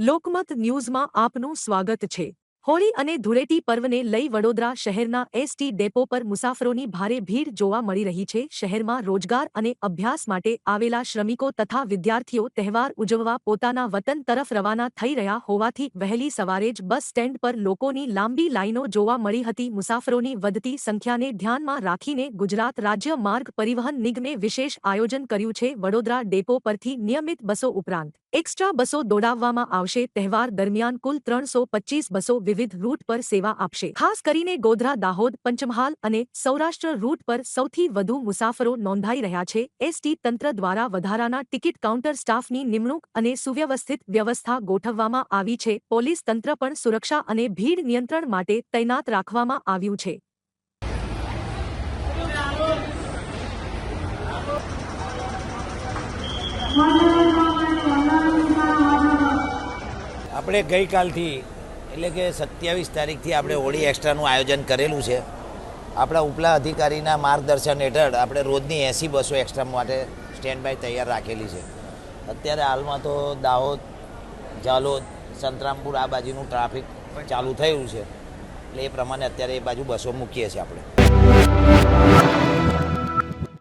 લોકમત ન્યૂઝમાં આપનું સ્વાગત છે। હોળી અને ધૂળેટી પર્વને લઈ વડોદરા શહેરના એસટી ડેપો પર મુસાફરોની ભારે ભીડ જોવા મળી રહી છે। શહેરમાં રોજગાર અને અભ્યાસ માટે આવેલા શ્રમિકો તથા વિદ્યાર્થીઓ તહેવાર ઉજવવા પોતાના વતન તરફ રવાના થઈ રહ્યા હોવાથી વહેલી સવારે જ બસ સ્ટેન્ડ પર લોકોની લાંબી લાઈનો જોવા મળી હતી। મુસાફરોની વધતી સંખ્યાને ધ્યાનમાં રાખીને ગુજરાત રાજ્ય માર્ગ પરિવહન નિગમે વિશેષ આયોજન કર્યું છે। વડોદરા ડેપો પરથી નિયમિત બસો ઉપરાંત એક્સ્ટ્રા બસો દોડાવવામાં આવશે। તહેવાર દરમિયાન કુલ 325 બસો વિવિધ રૂટ પર સેવા આપશે। ખાસ કરીને ગોધરા, દાહોદ, પંચમહાલ અને સૌરાષ્ટ્ર રૂટ પર સૌથી વધુ મુસાફરો નોંધાઈ રહ્યા છે। એસટી તંત્ર દ્વારા વધારાના ટિકિટ કાઉન્ટર સ્ટાફની નિમણૂક અને સુવ્યવસ્થિત વ્યવસ્થા ગોઠવવામાં આવી છે। પોલીસ તંત્ર પણ સુરક્ષા અને ભીડ નિયંત્રણ માટે તૈનાત રાખવામાં આવ્યું છે। આપણે ગઈકાલથી એટલે કે 27 તારીખથી આપણે હોળી એક્સ્ટ્રાનું આયોજન કરેલું છે। આપણા ઉપલા અધિકારીના માર્ગદર્શન હેઠળ આપણે રોજની 80 બસો એક્સ્ટ્રા માટે સ્ટેન્ડ બાય તૈયાર રાખેલી છે। અત્યારે હાલમાં તો દાહોદ, ઝાલોદ, સંતરામપુર આ બાજુનું ટ્રાફિક ચાલુ થયું છે, એટલે એ પ્રમાણે અત્યારે એ બાજુ બસો મૂકીએ છીએ આપણે।